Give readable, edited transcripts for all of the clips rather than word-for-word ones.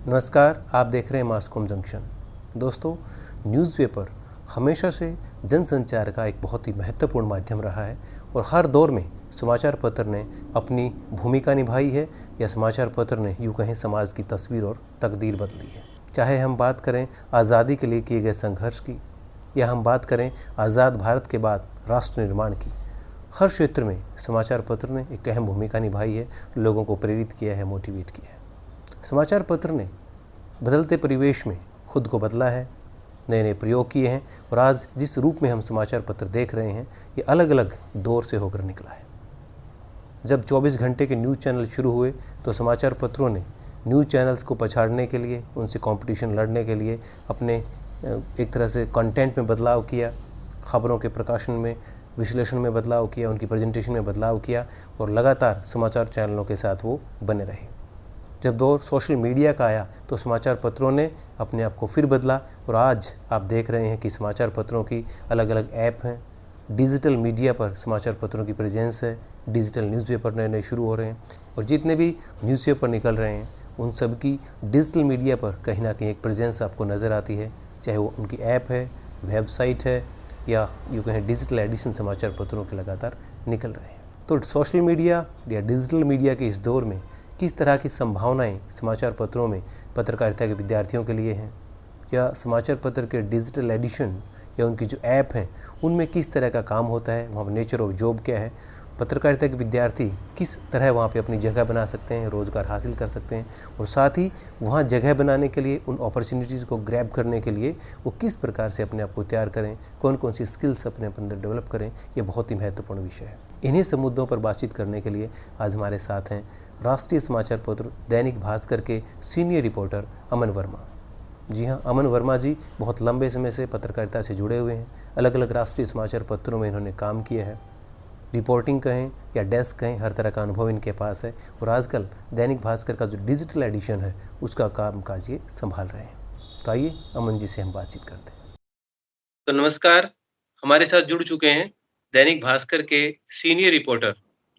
नमस्कार, आप देख रहे हैं मासकॉम जंक्शन। दोस्तों, न्यूज़पेपर हमेशा से जनसंचार का एक बहुत ही महत्वपूर्ण माध्यम रहा है और हर दौर में समाचार पत्र ने अपनी भूमिका निभाई है या समाचार पत्र ने यूँ कहें समाज की तस्वीर और तकदीर बदली है। चाहे हम बात करें आज़ादी के लिए किए गए संघर्ष की या हम बात करें आज़ाद भारत के बाद राष्ट्र निर्माण की, हर क्षेत्र में समाचार पत्र ने एक अहम भूमिका निभाई है, लोगों को प्रेरित किया है, मोटिवेट किया है। समाचार पत्र ने बदलते परिवेश में खुद को बदला है, नए नए प्रयोग किए हैं और आज जिस रूप में हम समाचार पत्र देख रहे हैं ये अलग अलग दौर से होकर निकला है। जब 24 घंटे के न्यूज़ चैनल शुरू हुए तो समाचार पत्रों ने न्यूज़ चैनल्स को पछाड़ने के लिए, उनसे कंपटीशन लड़ने के लिए अपने एक तरह से कंटेंट में बदलाव किया, खबरों के प्रकाशन में, विश्लेषण में बदलाव किया, उनकी प्रेजेंटेशन में बदलाव किया और लगातार समाचार चैनलों के साथ वो बने रहे। जब दौर सोशल मीडिया का आया तो समाचार पत्रों ने अपने आप को फिर बदला और आज आप देख रहे हैं कि समाचार पत्रों की अलग अलग ऐप हैं, डिजिटल मीडिया पर समाचार पत्रों की प्रेजेंस है, डिजिटल न्यूज़पेपर नए नए शुरू हो रहे हैं और जितने भी न्यूज़पेपर निकल रहे हैं उन सब की डिजिटल मीडिया पर कहीं ना कहीं एक प्रेजेंस आपको नज़र आती है, चाहे वो उनकी ऐप है, वेबसाइट है या यूँ कहें डिजिटल एडिशन समाचार पत्रों के लगातार निकल रहे हैं। तो सोशल मीडिया या डिजिटल मीडिया के इस दौर में किस तरह की संभावनाएं समाचार पत्रों में पत्रकारिता के विद्यार्थियों के लिए हैं या समाचार पत्र के डिजिटल एडिशन या उनकी जो ऐप हैं उनमें किस तरह का काम होता है, वहाँ पर नेचर ऑफ जॉब क्या है, पत्रकारिता के विद्यार्थी किस तरह वहाँ पे अपनी जगह बना सकते हैं, रोज़गार हासिल कर सकते हैं और साथ ही वहाँ जगह बनाने के लिए, उन अपॉर्चुनिटीज़ को ग्रैब करने के लिए वो किस प्रकार से अपने आप को तैयार करें, कौन कौन सी स्किल्स अपने अंदर डेवलप करें, ये बहुत ही महत्वपूर्ण विषय है। इन्हीं सब मुद्दों पर बातचीत करने के लिए आज हमारे साथ हैं राष्ट्रीय समाचार पत्र दैनिक भास्कर के सीनियर रिपोर्टर अमन वर्मा। जी हाँ, अमन वर्मा जी बहुत लंबे समय से पत्रकारिता से जुड़े हुए हैं, अलग अलग राष्ट्रीय समाचार पत्रों में इन्होंने काम किया है, रिपोर्टिंग कहें या डेस्क कहें, हर तरह का अनुभव इनके पास है और आजकल दैनिक भास्कर का जो डिजिटल एडिशन है उसका कामकाज ये संभाल रहे हैं। तो आइए अमन जी से हम बातचीत करते हैं। तो नमस्कार, हमारे साथ जुड़ चुके हैं दैनिक भास्कर के senior reporter,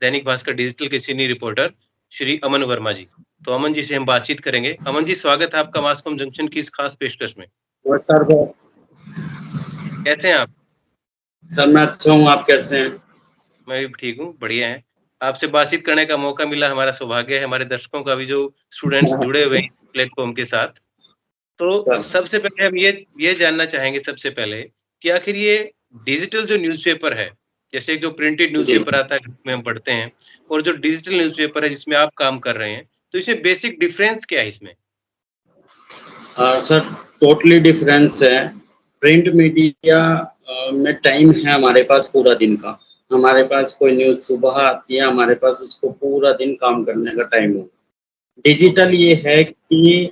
Dainik Bhaskar digital के सीनियर रिपोर्टर श्री अमन वर्मा जी। तो अमन जी से हम बातचीत करेंगे। अमन जी, स्वागत है आपका मासकॉम जंक्शन की इस खास पेशकश में। नमस्कार सर। कैसे हैं आप? सर मैं अच्छा हूँ, आप कैसे हैं? मैं भी ठीक हूँ, बढ़िया है। आपसे बातचीत करने का मौका मिला, हमारा सौभाग्य है। हमारे दर्शकों का भी जो स्टूडेंट्स जुड़े हुए हैं इस प्लेटफॉर्म के साथ। तो सबसे पहले हम ये जानना चाहेंगे सबसे पहले कि आखिर ये डिजिटल जो न्यूज़पेपर है, जैसे एक जो प्रिंटेड न्यूज़पेपर आता है जिसमें हम पढ़ते हैं और जो डिजिटल न्यूज़पेपर है जिसमें आप काम कर रहे हैं, तो इसमें बेसिक डिफरेंस क्या है इसमें? सर टोटली डिफरेंस है। प्रिंट मीडिया में टाइम है हमारे पास पूरा दिन का। हमारे पास कोई न्यूज़ सुबह आती है, हमारे पास उसको पूरा दिन काम करने का टाइम हो। डिजिटल ये है कि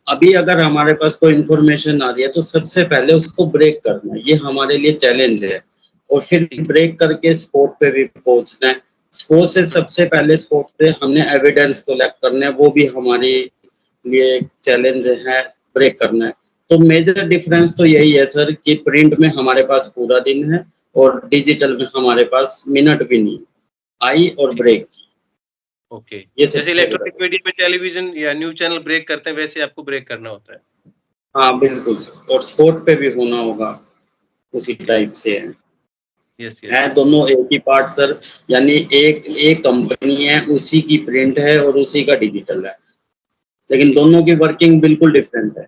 अभी अगर हमारे पास कोई इन्फॉर्मेशन आ रही है तो सबसे पहले उसको ब्रेक करना है, ये हमारे लिए चैलेंज है और फिर ब्रेक करके स्पॉट पे भी पहुंचना है। स्पॉट से सबसे पहले स्पॉट से हमने एविडेंस कलेक्ट करना है, वो भी हमारे लिए चैलेंज है, ब्रेक करना है। तो मेजर डिफरेंस तो यही है सर कि प्रिंट में हमारे पास पूरा दिन है और डिजिटल में हमारे पास मिनट भी नहीं, आई और ब्रेक। ओके, ये जैसे इलेक्ट्रॉनिक मीडिया पे टेलीविजन या न्यूज़ चैनल ब्रेक करते हैं वैसे आपको ब्रेक करना होता है। हाँ बिल्कुल सर, और स्पॉट पे भी होना होगा उसी टाइप से है। यस है दोनों एक ही पार्ट सर, यानी एक कंपनी है, उसी की प्रिंट है और उसी का डिजिटल है, लेकिन दोनों की वर्किंग बिल्कुल डिफरेंट है,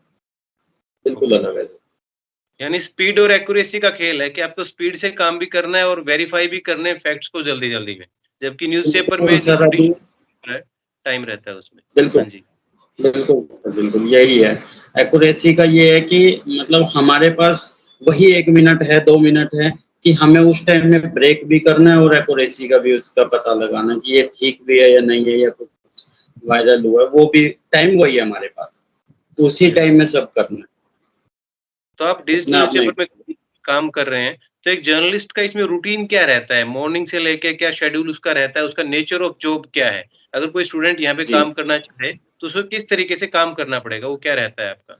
बिल्कुल अलग है। यानी स्पीड और एक्यूरेसी का खेल है कि आपको स्पीड से काम भी करना है और वेरीफाई भी करने हैं फैक्ट्स को जल्दी-जल्दी में। जबकि न्यूज़पेपर में जो सर अभी टाइम रहता है उसमें। बिल्कुल हाँ जी। बिल्कुल सर, बिल्कुल यही है। एक्यूरेसी का ये है कि मतलब हमारे पास वही 1 मिनट है, 2 मिनट है कि हमें उस टाइम में ब्रेक भी करना है और एक्यूरेसी का भी उसका पता लगाना कि ये ठीक भी है या नहीं है या कुछ वायरल हुआ है, वो भी टाइम वही है हमारे पास, उसी टाइम में सब करना है। तो आप डिजिटल न्यूज़पेपर में काम कर रहे हैं, तो एक जर्नलिस्ट का इसमें रूटीन क्या रहता है? मॉर्निंग से लेके क्या शेड्यूल उसका रहता है? उसका नेचर ऑफ जॉब क्या है? अगर कोई स्टूडेंट यहाँ पे काम करना चाहे, तो उसको किस तरीके से काम करना पड़ेगा? वो क्या रहता है आपका?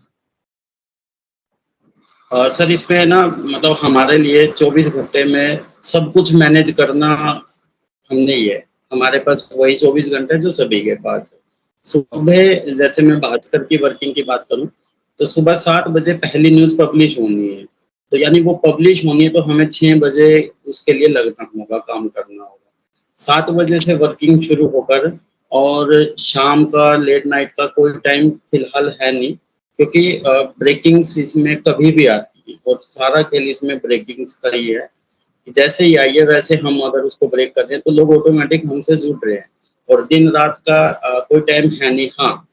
सर इसमें ना मतलब हमारे लिए 24 घंटे में सब कुछ मैनेज करना हमने ही है। हमारे पास वही 24 घंटे जो सभी के पास है। सुबह जैसे मैं भास्कर की वर्किंग की बात करूँ, तो सुबह 7 बजे पहली न्यूज़ पब्लिश होनी है। तो यानी वो पब्लिश होनी है तो हमें 6 बजे उसके लिए लगना होगा, काम करना होगा। 7 बजे से वर्किंग शुरू होकर और शाम का लेट नाइट का कोई टाइम फ़िलहाल है नहीं, क्योंकि ब्रेकिंग्स इसमें कभी भी आती है और सारा खेल इसमें ब्रेकिंग्स का ही है। जैसे ही आई है वैसे हम अगर उसको ब्रेक कर रहे हैं तो लोग ऑटोमेटिक हमसे जुड़ रहे हैं और दिन रात का कोई टाइम है नहीं। हाँ,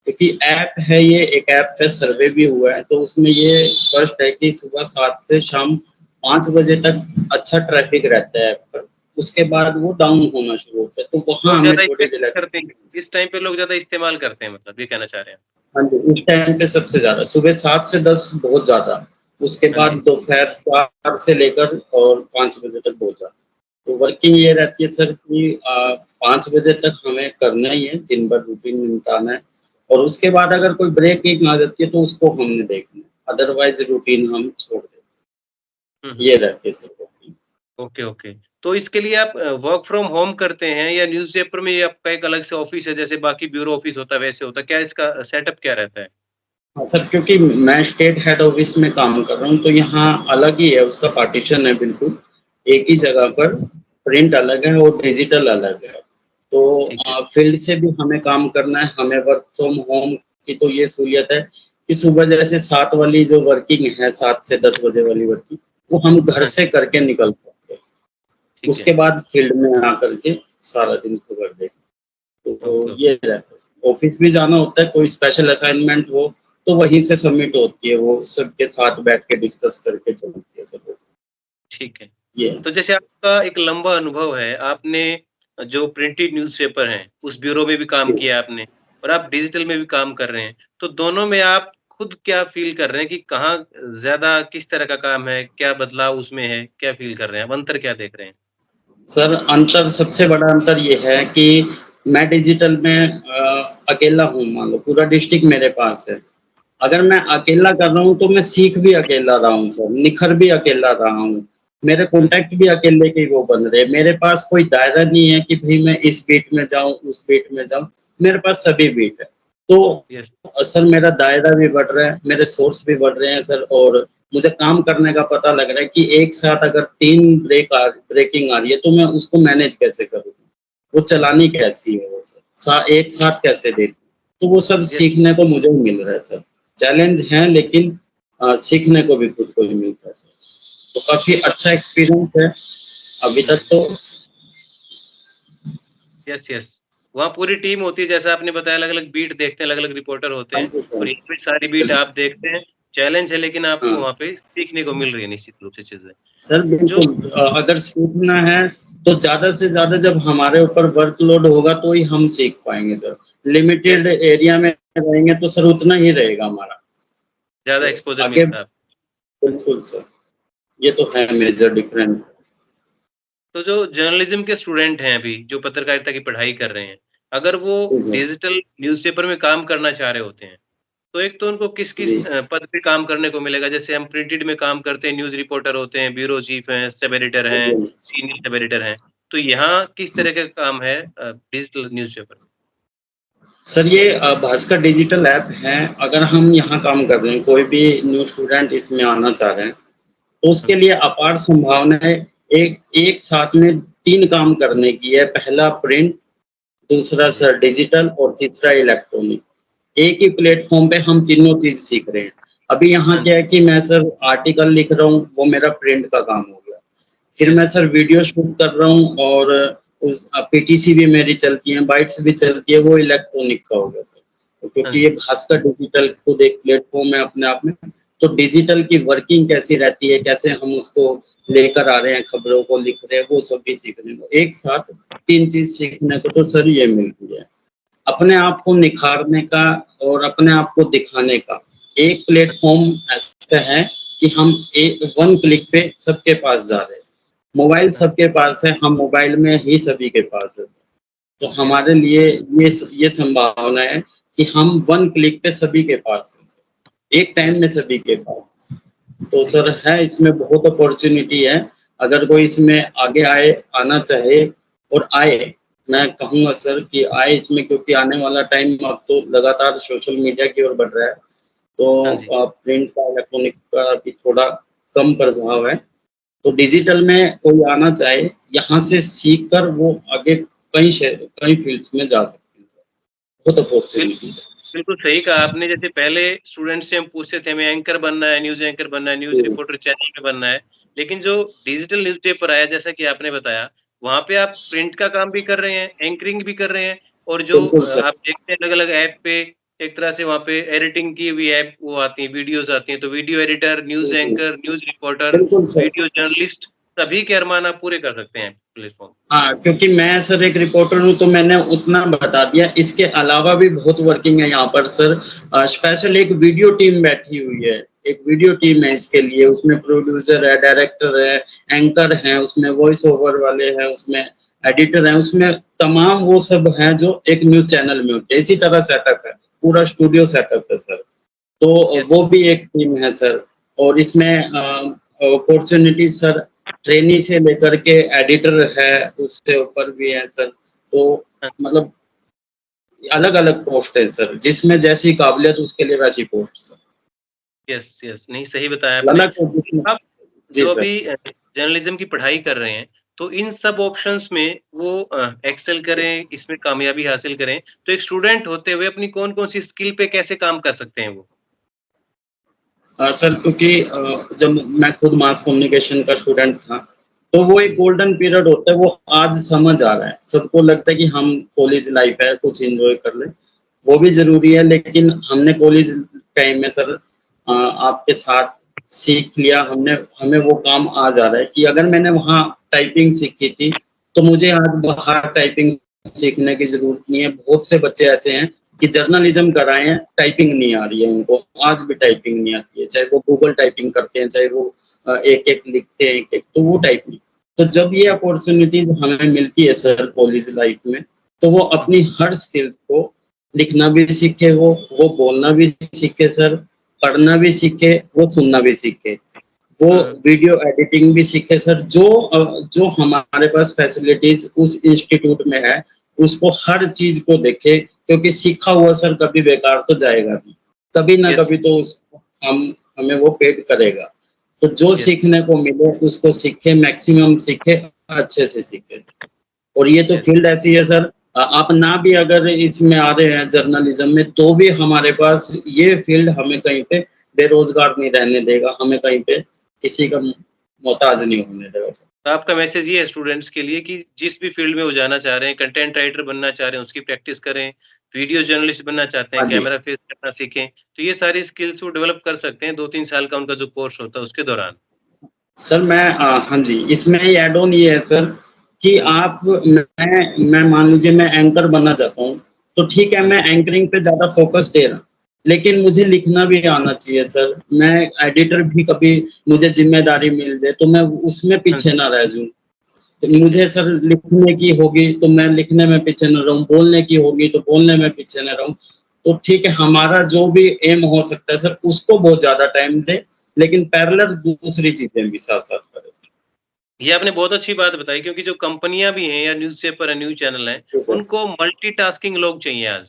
क्योंकि ऐप है, ये एक ऐप पे सर्वे भी हुआ है तो उसमें ये स्पष्ट है कि सुबह 7 से शाम 5 बजे तक अच्छा ट्रैफिक रहता है ऐप पर, उसके बाद वो डाउन होना शुरू होता है, तो वहाँ लोग हमें ज़्यादा थोड़ी इस्तेमाल करते हैं, इस टाइम पे लोग ज़्यादा इस्तेमाल करते हैं, मतलब ये कहना चाह रहे हैं। हाँ जी, उस टाइम पे सबसे ज़्यादा सुबह 7 से 10 बहुत ज़्यादा, उसके हाँ बाद जी। दोपहर 4 से लेकर और 5 बजे तक बहुत ज़्यादा। तो वर्किंग ये रहती है सर कि 5 बजे तक हमें करना ही है, दिन भर रूटीन निपटाना है और उसके बाद अगर कोई ब्रेकिंग आ जाती है तो उसको हमने देखना है, अदरवाइज़ रूटीन हम छोड़ देते हुँ, हैं। हुँ। ये रहती है सर वर्किंग। Okay, okay. तो इसके लिए आप वर्क फ्रॉम होम करते हैं या न्यूज़पेपर में ये आपका एक अलग से ऑफ़िस है, जैसे बाकी ब्यूरो ऑफ़िस होता है, वैसे होता है? क्या इसका सेटअप क्या रहता है? हाँ सर, क्योंकि मैं स्टेट हेड ऑफ़िस में काम कर रहा हूँ, तो यहाँ अलग ही है, उसका पार्टीशन है बिल्कुल। एक ही जगह पर प्रिंट अलग है और डिजिटल अलग है। तो ठीक है। फ़ील्ड से भी हमें काम करना है, हमें वर्क फ्रॉम होम की तो ये सहूलियत है कि सुबह जैसे 7 वाली जो वर्किंग है, 7 से 10 बजे वाली वर्किंग, वो हम घर हाँ, से करके निकल सकते हैं। ठीक उसके है। बाद फ़ील्ड में आकर के सारा दिन कवर दें। ओके, तो ये ओके। रहता है। ऑफ़िस भी जाना होता है, कोई स्पेशल असाइनमेंट हो, तो वहीं से सबमिट होती है, वो सबके साथ बैठ के डिस्कस करके चलती है सब। ठीक है। ये तो जैसे आपका एक लंबा अनुभव है, आपने जो प्रिंटेड न्यूज़पेपर हैं, उस ब्यूरो में भी काम जी। किया आपने और आप डिजिटल में भी काम कर रहे हैं। तो दोनों में आप खुद क्या फ़ील कर रहे हैं कि कहाँ ज़्यादा किस तरह का काम है? क्या बदलाव उसमें है? क्या फ़ील कर रहे हैं? आप अंतर क्या देख रहे हैं? सर अंतर सबसे बड़ा अंतर ये है कि मैं डिजिटल में अकेला हूँ, मान लो पूरा डिस्ट्रिक्ट मेरे पास है। अगर मैं अकेला कर रहा हूँ तो मैं सीख भी अकेला रहा हूँ सर, निखर भी अकेला रहा हूँ। मेरे हाँ जी। कॉन्टैक्ट भी अकेले के वो बन रहे हैं। मेरे पास कोई दायरा नहीं है कि भई मैं इस बीट में जाऊँ, उस बीट में जाऊँ। मेरे पास सभी बीट है। तो यस, सर मेरा दायरा भी बढ़ रहा है, मेरे सोर्स भी बढ़ रहे हैं सर और मुझे काम करने का पता लग रहा है कि एक साथ अगर 3 ब्रेकिंग आ रही है तो मैं उसको मैनेज कैसे करूँ? वो चलानी कैसी है वो सर? एक साथ कैसे देखूँ? तो वो सब यस, सीखने को मुझे मिल रहा है सर। चैलेंज हैं लेकिन सीखने को भी खुद को ही मिलता है सर। तो काफ़ी अच्छा एक्सपीरियंस है अभी हुँ, तक तो। Yes, yes. वहाँ पूरी टीम होती है, जैसा आपने बताया अलग-अलग बीट देखते हैं, अलग-अलग रिपोर्टर होते हाँ हैं जी और सर। यहाँ पे सारी बीट आप देखते हैं। चैलेंज है लेकिन आपको हाँ। वहाँ पे सीखने को मिल रही है निश्चित रूप से चीज़ें। सर जो बिल्कुल अगर सीखना है तो ज़्यादा से ज़्यादा जब हमारे ऊपर वर्कलोड होगा तो ही हम सीख पाएँगे सर। यस, लिमिटेड एरिया में रहेंगे तो सर उतना ही रहेगा हमारा। ज़्यादा तो एक्सपोज़र आगे मिलता है आपको। हाँ जी। बिल्कुल सर, ये तो है मेजर डिफरेंस। तो जो जर्नलिज़्म के स्टूडेंट हैं अभी, जो पत्रकारिता की पढ़ाई कर रहे हैं, अगर वो जी सर, डिजिटल न्यूज़पेपर में काम करना चाह रहे होते हैं, तो एक तो उनको किस-किस जी। पद पे काम करने को मिलेगा? जैसे हम प्रिंटेड में काम करते हैं, न्यूज़ रिपोर्टर होते हैं, ब्यूरो चीफ हैं, सब एडिटर हाँ हैं, जी, हाँ जी। सीनियर सब एडिटर हैं। तो यहाँ किस तरह का काम है डिजिटल न्यूज़पेपर में? सर ये भास्कर डिजिटल ऐप है, अगर हम यहाँ काम कर रहे हैं, कोई भी न्यू स्टूडेंट इसमें आना चाह रहे हैं, तो हुँ, उसके लिए अपार संभावनाएँ एक एक साथ में 3 काम करने की है। पहला प्रिंट, दूसरा हाँ जी। सर डिजिटल और तीसरा इलेक्ट्रॉनिक। एक ही प्लेटफ़ॉर्म पे हम तीनों चीज़ सीख रहे हैं। अभी यहाँ हाँ जी। क्या है कि मैं सर आर्टिकल लिख रहा हूँ, वो मेरा प्रिंट का काम हो गया। फिर मैं यस, सर वीडियो शूट कर रहा हूँ और उस पीटीसी भी मेरी चलती हैं, बाइट्स भी चलती है, वो इलेक्ट्रॉनिक का हो गया सर। तो हाँ क्योंकि ये जी। भास्कर डिजिटल खुद एक प्लेटफ़ॉर्म है अपने आप में, तो डिजिटल की वर्किंग कैसी रहती है, कैसे हम उसको लेकर आ रहे हैं, खबरों को लिख रहे हैं, वो सब भी सीखने को। एक साथ 3 चीज़ सीखने को तो सर ये मिलती है। अपने आप को निखारने का और अपने आप को दिखाने का एक प्लेटफ़ॉर्म ऐसा है कि हम वन क्लिक पे सबके पास जा रहे हैं। मोबाइल हाँ जी। सबके पास है, हम मोबाइल में ही सभी के पास है। तो यस, हमारे लिए ये संभावना है कि हम वन क्लिक पे सभी के पास हैं, एक टाइम यस, में सभी के पास। तो ठीक सर है। है इसमें बहुत अपॉर्च्युनिटी है, अगर कोई इसमें आगे आना चाहे और आए, मैं कहूँगा सर कि आए इसमें, क्योंकि आने वाला टाइम अब तो लगातार सोशल मीडिया की ओर बढ़ रहा है, हाँ जी। तो प्रिंट का, इलेक्ट्रॉनिक का भी थोड़ा कम प्रभाव है। तो डिजिटल में कोई आना चाहे, यहाँ से सीख कर वो आगे कई फील्ड्स में जा सकते हैं सर। बहुत बिल अपॉर्चुनिटीज़ है। बिल्कुल सही कहा आपने। जैसे पहले स्टूडेंट से हम पूछते थे, हमें एंकर बनना है, न्यूज़ एंकर बनना है, न्यूज़ जी, रिपोर्टर चैनल पे बनना है। लेकिन जो डिजिटल न्यूज़पेपर आया, जैसा कि आपने बताया, वहाँ पे आप प्रिंट का काम भी कर रहे हैं, एंकरिंग भी कर रहे हैं, और जो बिल्कुल सर। आप देखते हैं अलग-अलग ऐप पे, एक तरह से वहाँ पे एडिटिंग की भी ऐप वो आती है, वीडियोज़ आती हैं, तो वीडियो एडिटर, न्यूज़ बिल्कुल, एंकर, न्यूज़ रिपोर्टर, बिल्कुल सर। वीडियो जर्नलिस्ट, सभी के अरमान आप पूरे कर सकते हैं प्लेटफ़ॉर्म। हाँ, क्योंकि मैं सर एक रिपोर्टर हूँ, तो मैंने उतना बता दिया। इसके अलावा भी बहुत वर्किंग है यहाँ पर सर। स्पेशल एक वीडियो टीम बैठी हुई है। एक वीडियो टीम है इसके लिए, उसमें प्रोड्यूसर है, डायरेक्टर है, एंकर हैं, उसमें वॉइस ओवर वाले हैं, उसमें एडिटर हैं, उसमें तमाम वो सब हैं जो एक न्यूज़ चैनल में होते हैं। इसी तरह सेटअप है, पूरा स्टूडियो सेटअप है सर। तो यस, वो भी एक टीम है सर। और इसमें अपॉर्चुनिटी सर, ट्रेनी से लेकर के एडिटर है, उससे ऊपर भी है सर। तो हाँ, मतलब अलग-अलग पोस्ट है सर, जिसमें जैसी काबिलियत उसके लिए वैसी पोस्ट सर। Yes, yes. नहीं, सही बताया आपने। अलग जिसमें आप जी जो सर। अभी जर्नलिज़्म की पढ़ाई कर रहे हैं, तो इन सब ऑप्शंस में वो एक्सेल करें, इसमें कामयाबी हासिल करें, तो एक स्टूडेंट होते हुए अपनी कौन-कौन सी स्किल पे कैसे काम कर सकते हैं वो? सर क्योंकि जब मैं खुद मास कम्युनिकेशन का स्टूडेंट था, तो वो एक गोल्डन पीरियड होता है, वो आज समझ आ रहा है। सबको लगता है कि हम कॉलेज लाइफ है, कुछ एन्जॉय कर लें, वो भी ज़रूरी है, लेकिन हमने कॉलेज टाइम में सर आपके साथ सीख लिया, हमने हमें वो काम आज आ रहा है कि अगर मैंने वहाँ टाइपिंग सीखी थी, तो मुझे आज बाहर टाइपिंग सीखने की ज़रूरत नहीं है। बहुत से बच्चे ऐसे हैं कि जर्नलिज़्म कर आए हैं, टाइपिंग नहीं आ रही है उनको, आज भी टाइपिंग नहीं आती है, चाहे वो गूगल टाइपिंग करते हैं, चाहे वो एक-एक लिखते हैं एक-एक, तो वो टाइपिंग। तो जब ये अपॉर्च्युनिटीज़ हमें मिलती है सर कॉलेज लाइफ में, तो वो अपनी हर स्किल्स को लिखना भी सीखे वो बोलना भी सीखे सर, पढ़ना भी सीखे, वो सुनना भी सीखे। वो हुँ, वीडियो एडिटिंग भी सीखे सर, जो हमारे पास फैसिलिटीज़ उस इंस्टीट्यूट में है, उसको हर चीज़ को देखे, क्योंकि सीखा हुआ सर कभी बेकार तो जाएगा नहीं। कभी ना यस, कभी तो उसको हमें वो पेड करेगा। तो जो यस, सीखने को मिले उसको सीखे, मैक्सिमम सीखे, अच्छे से सीखे। और ये तो यस, फील्ड ऐसी है सर, आप ना भी अगर इसमें आ रहे हैं जर्नलिज्म में, तो भी हमारे पास ये फील्ड हमें कहीं पे बेरोज़गार नहीं रहने देगा, हमें कहीं पे किसी का मोहताज नहीं होने देगा सर। तो आपका मैसेज ये है स्टूडेंट्स के लिए कि जिस भी फ़ील्ड में वो जाना चाह रहे हैं, कंटेंट राइटर बनना चाह रहे हैं, उसकी प्रैक्टिस करें, वीडियो जर्नलिस्ट बनना चाहते हैं, हाँ जी। कैमरा फेस करना सीखें, तो ये सारी स्किल्स वो डेवलप कर सकते हैं 2-3 साल का उनका जो कोर्स होता है उसके दौरान। सर मैं हाँ जी, इसमें ऐड ऑन ये है सर कि हाँ जी, मैं मान लीजिए मैं एंकर बनना चाहता हूँ, तो ठीक है हाँ मैं जी, एंकरिंग पे ज़्यादा फ़ोकस दे रहा हूँ, लेकिन मुझे लिखना भी आना चाहिए सर। मैं एडिटर भी कभी मुझे ज़िम्मेदारी मिल जाए, तो मैं उसमें हाँ पीछे जी, ना रह जाऊँ। तो मुझे सर लिखने की होगी, तो मैं लिखने में पीछे ना रहूँ, बोलने की होगी, तो बोलने में पीछे ना रहूँ। तो ठीक है, हमारा जो भी एम हो सकता है सर, उसको बहुत ज़्यादा टाइम दें, लेकिन पैरेलल दूसरी चीज़ें भी साथ-साथ करें। ये आपने बहुत अच्छी बात बताई क्योंकि जो कंपनियाँ भी हैं या न्यूज़पेपर है, न्यूज़ चैनल हैं, ठीक है। उनको मल्टीटास्किंग लोग चाहिए आज।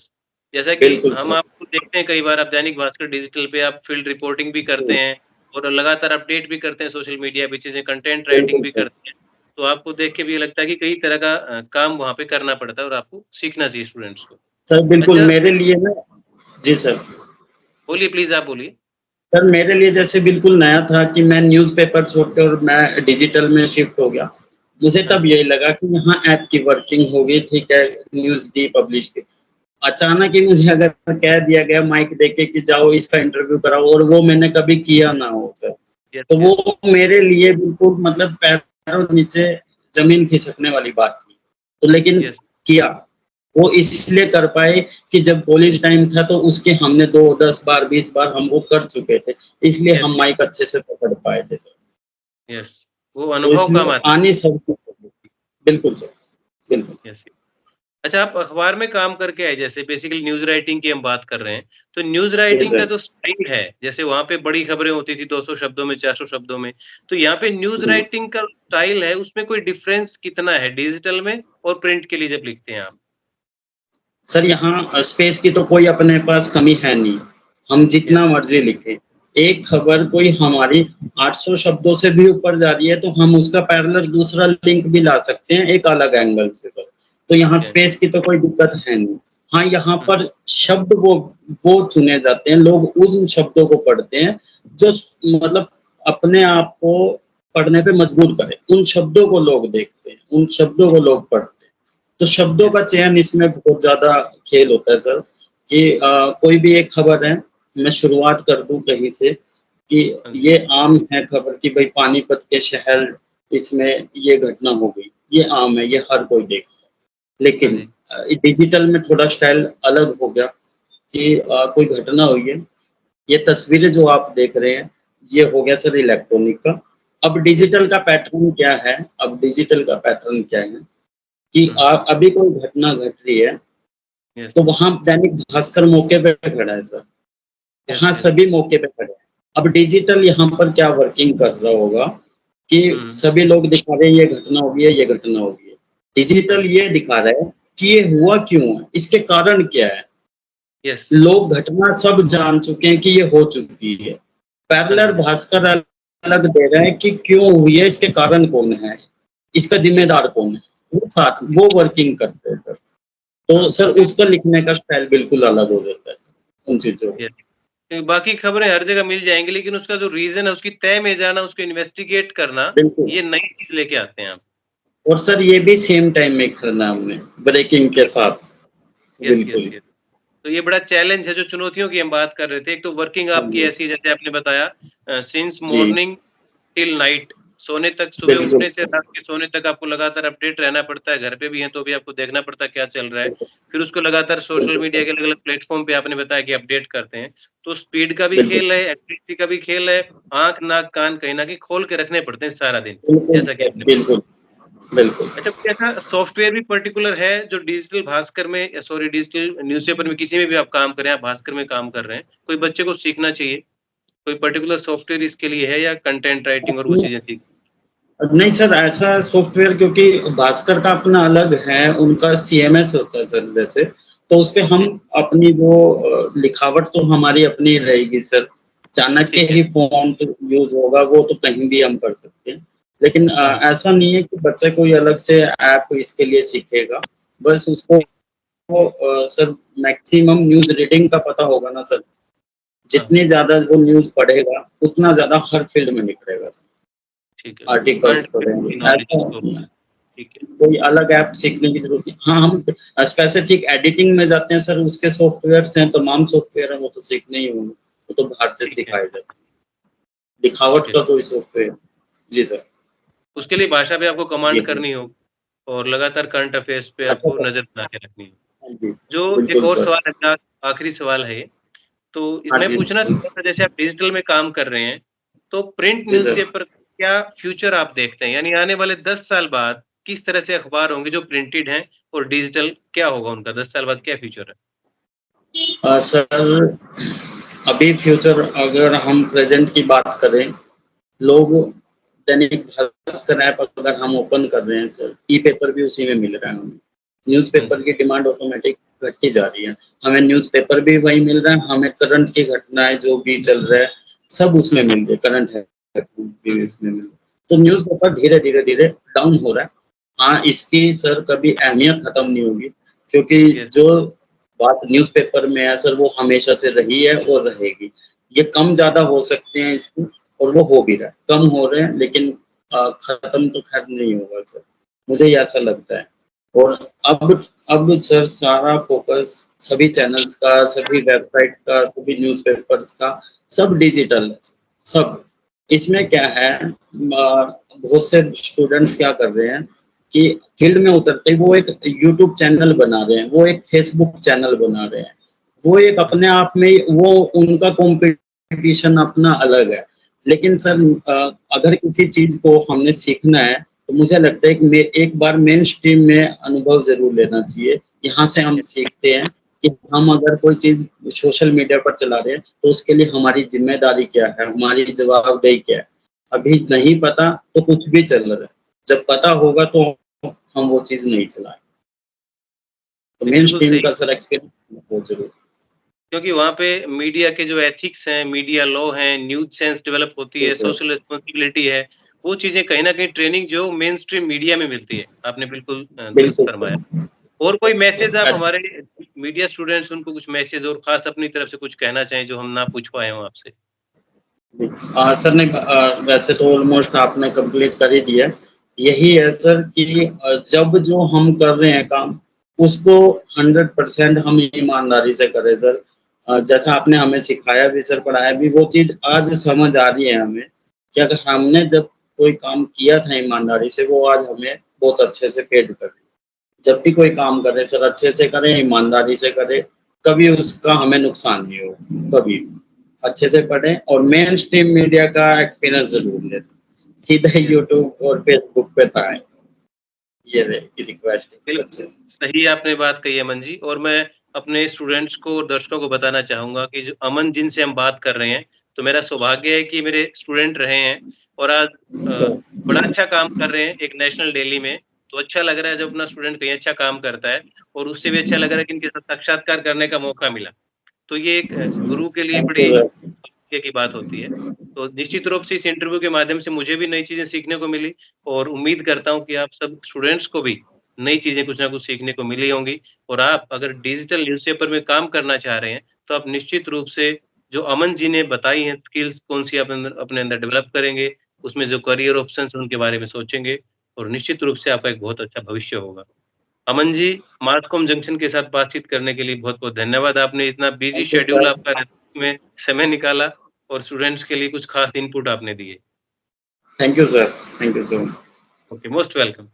जैसा कि बिल्कुल हम सर। आपको देखते हैं कई बार आप दैनिक भास्कर डिजिटल पे आप फील्ड रिपोर्टिंग भी करते हुँ, हैं और लगातार अपडेट भी करते हैं सोशल मीडिया पे चीज़ें, कंटेंट राइटिंग बिल्कुल भी सर। करते हैं। तो आपको देख के भी ये लगता है कि कई तरह का काम वहाँ पे करना पड़ता है और आपको सीखना चाहिए स्टूडेंट्स को। सर बिल्कुल अच्छा, मेरे लिए ना जी सर। बोलिए प्लीज़ आप बोलिए। सर मेरे लिए जैसे बिल्कुल नया था कि मैं न्यूज़पेपर छोड़कर मैं डिजिटल में शिफ्ट हो गया। मुझे हाँ तब जी, यही लगा कि यहाँ ऐप की वर्किंग होगी, ठीक है, न्यूज़ दी पब्लिश की। अचानक ही मुझे अगर कह दिया गया माइक देके कि जाओ इसका इंटरव्यू कराओ, और वो मैंने कभी किया ना हो सर। यस, तो यस, वो मेरे लिए बिल्कुल मतलब पैरों नीचे ज़मीन खिसकने वाली बात थी। तो लेकिन यस, किया। वो इसलिए कर पाए कि जब कॉलेज टाइम था तो उसके हमने 2, 10 बार, 20 बार हम वो कर चुके थे। इसलिए यस, हम माइक अच्छे से पकड़ पाए थे सर। यस। वो तो अनुभव काम इसलिए आता आनी सब कुछ बिल्कुल सर, बिल्कुल। है। यस। अच्छा, आप अखबार में काम करके आए, जैसे बेसिकली न्यूज़ राइटिंग की हम बात कर रहे हैं, तो न्यूज़ जी राइटिंग का सर। जो स्टाइल है, जैसे वहाँ पे बड़ी खबरें होती थी 200 शब्दों में, 400 शब्दों में, तो यहाँ पे न्यूज़ जी। राइटिंग का स्टाइल है, उसमें कोई डिफरेंस कितना है डिजिटल में और प्रिंट के लिए जब लिखते हैं आप? सर यहाँ स्पेस की तो कोई अपने पास कमी है नहीं, हम जितना यस, मर्ज़ी लिखें। एक खबर कोई हमारी 800 शब्दों से भी ऊपर जा रही है तो हम उसका पैरेलल दूसरा लिंक भी ला सकते हैं एक अलग एंगल से सर। तो यहाँ ठीक है। स्पेस की तो कोई दिक्कत है नहीं। हाँ, यहाँ हुँ, पर शब्द वो चुने जाते हैं, लोग उन शब्दों को पढ़ते हैं जो मतलब अपने आप को पढ़ने पे मजबूर करें। उन शब्दों को लोग देखते हैं, उन शब्दों को लोग पढ़ते हैं। तो शब्दों यस, का चयन इसमें बहुत ज़्यादा खेल होता है सर कि कोई भी एक खबर है, मैं शुरुआत कर दूँ कहीं से कि हाँ जी, ये आम है खबर कि भई पानीपत के शहर इसमें ये घटना हो गई। ये आम है, ये हर कोई देखता है। हाँ लेकिन जी, डिजिटल में थोड़ा स्टाइल अलग हो गया कि कोई घटना हुई है, ये तस्वीरें जो आप देख रहे हैं, ये हो गया सर इलेक्ट्रॉनिक का। अब यस, डिजिटल यस, का पैटर्न क्या है अब डिजिटल का पैटर्न क्या है कि हुँ, अभी कोई घटना घट रही है, यस, तो वहाँ दैनिक भास्कर मौके पे खड़ा है सर, यस, वहाँ यस, सभी मौके पे खड़े हैं। अब डिजिटल यहाँ पर क्या वर्किंग कर रहा होगा कि हुँ, सभी लोग दिखा रहे हैं ये घटना हो गई है, ये घटना हो गई है। हाँ डिजिटल जी, ये दिखा रहा है कि ये हुआ क्यों है, इसके कारण क्या है? यस, लोग घटना सब जान चुके हैं कि ये हो चुकी है। हाँ पैरेलल जी, हाँ जी, भास्कर अलग दे रहे हैं कि क्यों हुई है, इसके कारण कौन है, इसका यस, ज़िम्मेदार कौन है? वो साथ वो वर्किंग करते हैं सर। तो हाँ, सर उसका लिखने का स्टाइल बिल्कुल अलग हो जाता है, उन चीज़ों यस। बाकी खबरें हर जगह मिल जाएँगी, लेकिन उसका जो रीज़न है, उसकी तह में जाना, उसको इन्वेस्टिगेट करना, बिल्कुल। ये नई चीज़ लेके आते हैं आप। और सर ये भी सेम टाइम में करना हमने, ब्रेकिंग के यस, साथ, यस, यस, बिल्कुल। यस। तो ये बड़ा चैलेंज है, जो चुनौतियों की हम बात कर रहे थे। एक तो वर्किंग हाँ आपकी जी, ऐसी है, जैसे आपने बताया सिंस जी, मॉर्निंग टिल नाइट, सोने तक, सुबह बिल्कुल, उठने से रात के सोने तक आपको लगातार अपडेट रहना पड़ता है। घर पे भी हैं, तो भी आपको देखना पड़ता है क्या चल रहा है। बिल्कुल, फिर उसको लगातार सोशल बिल्कुल मीडिया सर, के अलग-अलग प्लेटफ़ॉर्म पे आपने बताया कि अपडेट करते हैं। तो स्पीड का भी बिल्कुल, खेल है, एक्यूरेसी का भी खेल है, आँख, नाक, कान कहीं न कहीं खोल के रखने पड़ते हैं सारा दिन, बिल्कुल जैसा कि सर, आपने बताया। बिल्कुल, बिल्कुल। अच्छा, कोई ऐसा सॉफ्टवेयर भी पर्टिकुलर है जो डिजिटल भास्कर में, सॉरी, डिजिटल न्यूज़पेपर में, किसी में भी आप काम कर रहे हैं, आप भास्कर में काम कर रहे हैं, कोई बच्चे को सीखना चाहिए? कोई पर्टिकुलर सॉफ्टवेयर इसके लिए है, या कंटेंट राइटिंग और वो अपनी चीज़ें सीख? नहीं सर ऐसा सॉफ्टवेयर क्योंकि भास्कर का अपना अलग है, उनका सीएमएस होता है सर जैसे, तो उसपे हम ओके, अपनी वो लिखावट तो हमारी अपनी रहेगी सर। चाणक्य ठीक है। ही फ़ॉन्ट यूज़ होगा, वो तो कहीं भी हम कर सकते हैं। लेकिन हाँ, ऐसा नहीं है कि बच्चा कोई अलग से ऐप इसके लिए सीखेगा। बस उसको सर मैक्सिमम न्यूज़ रीडिंग का पता होगा ना सर, हाँ, जितनी ज़्यादा वो न्यूज़ पढ़ेगा, उतना ज़्यादा हर फ़ील्ड में निखरेगा सर। ठीक है। आर्टिकल्स करंट अफेयर्स पढ़ेंगे, की नॉलेज ऐसा उसको होगी। ठीक है, कोई अलग ऐप सीखने की ज़रूरत नहीं। हाँ, हम स्पेसिफिक एडिटिंग में जाते हैं सर, उसके सॉफ्टवेयर्स हैं, तमाम सॉफ्टवेयर हैं, वो तो सीखने ही होंगे, वो तो बाहर से ठीक है, सिखाए जाते हैं। दिखावट ओके। का कोई सॉफ्टवेयर जी सर, उसके लिए भाषा भी आपको ये कमांड है। करनी होगी और लगातार करंट अफेयर्स पे अच्छा आपको सर, नज़र बना के रखनी होगी। हाँ जी, जो एक बिल्कुल और सर। सवाल है मेरा, आखिरी सवाल है ये, तो हाँ मैं जी, पूछना चाह रहा था, जैसे आप डिजिटल में काम कर रहे हैं, तो प्रिंट जी सर। न्यूज़पेपर क्या फ्यूचर आप देखते हैं? यानी आने वाले 10 साल बाद किस तरह से अखबार होंगे जो प्रिंटेड हैं, और डिजिटल क्या होगा उनका? 10 साल बाद क्या फ्यूचर है? सर अभी फ्यूचर अगर हम प्रेज़ेंट की बात करें, लोग दैनिक भास्कर ऐप अगर हम ओपन कर रहे हैं सर, ई-पेपर भी उसी में मिल रहा है हमें। हाँ न्यूज़पेपर जी, की डिमांड ऑटोमेटिक घटती जा रही है। हमें न्यूज़पेपर भी वही मिल रहा है, हमें करंट की घटनाएँ जो भी चल रहा है, सब उसमें मिल रही है, करंट है हुँ, भी इसमें मिल रहा है। तो न्यूज़पेपर धीरे-धीरे डाउन हो रहा है। हाँ, इसकी सर कभी अहमियत खत्म नहीं होगी क्योंकि यस, जो बात न्यूज़पेपर में है सर, वो हमेशा से रही है और रहेगी। ये कम-ज़्यादा हो सकते हैं इसमें और वो हो भी रहा है। कम हो रहे हैं लेकिन खत्म तो ख़ैर नहीं होगा सर, मुझे ये ऐसा लगता है। और अब सर सारा फ़ोकस सभी चैनल्स का, सभी वेबसाइट्स का, सभी न्यूज़पेपर्स का, सब डिजिटल है, सब। इसमें क्या है बहुत से स्टूडेंट्स क्या कर रहे हैं कि फ़ील्ड में उतरते ही वो एक यूट्यूब चैनल बना रहे हैं, वो एक फ़ेसबुक चैनल बना रहे हैं। वो एक हाँ अपने जी, आप में ही वो उनका कॉम्पिटिशन अपना अलग है। लेकिन हाँ सर जी, अगर किसी चीज़ को हमने सीखना है, तो मुझे लगता है कि एक बार मेन स्ट्रीम में अनुभव जरूर लेना चाहिए। यहाँ से हम सीखते हैं कि हम अगर कोई चीज सोशल मीडिया पर चला रहे हैं तो उसके लिए हमारी जिम्मेदारी क्या है, हमारी जवाबदेही क्या है। अभी नहीं पता तो कुछ भी चल रहा है, जब पता होगा तो हम वो चीज नहीं चलाएं। तो मेन बिल्कुल स्ट्रीम सही। का सर एक्सपीरियंस बहुत जरूरी है। क्योंकि वहाँ पे मीडिया के जो एथिक्स हैं, मीडिया लॉ हैं, न्यूज़ सेंस डेवलप होती है, बिल्कुल। सोशल रिस्पॉन्सिबिलिटी है, वो चीज़ें कहीं न कहीं ट्रेनिंग जो मेन स्ट्रीम मीडिया में मिलती है। आपने बिल्कुल दुरुस्त बिल्कुल फरमाया। सर। और कोई मैसेज आप अच्छा। हमारे मीडिया स्टूडेंट्स उनको कुछ मैसेज और ख़ास अपनी तरफ से कुछ कहना चाहें जो हम ना पूछ पाए हों आपसे? सर ने वैसे तो ऑलमोस्ट आपने कंप्लीट कर ही दिया। यही है सर कि जब जो हम कर रहे हैं काम उसको 100% हम ईमानदारी से करें सर। जैसा आपने हमें सिखाया भी सर, पढ़ाया भी, वो चीज़ आज समझ आ रही है हमें कि अगर हमने जब कोई काम किया था ईमानदारी से वो आज हमें बहुत अच्छे से पेड कर रही है। जब भी कोई काम करें सर अच्छे से करें, ईमानदारी से करें, कभी उसका हमें नुकसान नहीं होगा, कभी भी। अच्छे से पढ़ें और मेन स्ट्रीम मीडिया का एक्सपीरियंस ज़रूर लें। सीधे यूट्यूब और फेसबुक पे ना आएँ। ये मेरी रिक्वेस्ट है बिल्कुल, बच्चे से। सही आपने बात कही अमन जी और मैं अपने स्टूडेंट्स को और दर्शकों को बताना चाहूँगा कि जो अमन जिनसे हम बात कर रहे हैं, तो मेरा सौभाग्य है कि मेरे स्टूडेंट रहे हैं और आज बड़ा अच्छा काम कर रहे हैं एक नेशनल डेली में। तो अच्छा लग रहा है जब अपना स्टूडेंट कहीं अच्छा काम करता है और उससे भी अच्छा लग रहा है कि इनके साथ साक्षात्कार करने का मौका मिला। तो ये एक गुरु के लिए थैंक यू बड़ी सर। सौभाग्य की बात होती है। तो निश्चित रूप से इस इंटरव्यू के माध्यम से मुझे भी नई चीज़ें सीखने को मिली और उम्मीद करता हूँ कि आप सब स्टूडेंट्स को भी नई चीज़ें कुछ ना कुछ सीखने को मिली होंगी और आप अगर डिजिटल न्यूज़पेपर में काम करना चाह रहे हैं, तो आप निश्चित रूप से जो अमन जी ने बताई हैं स्किल्स कौन-सी आप अपने अंदर डेवलप करेंगे, उसमें जो करियर ऑप्शंस हैं उनके बारे में सोचेंगे और निश्चित रूप से आपका एक बहुत अच्छा भविष्य होगा। अमन जी, मासकॉम जंक्शन के साथ बातचीत करने के लिए बहुत-बहुत धन्यवाद। आपने इतना busy thank you schedule sir. आपका में समय निकाला और स्टूडेंट्स के लिए कुछ खास इनपुट आपने दिए। Thank you sir. Thank you so much. Okay, most welcome.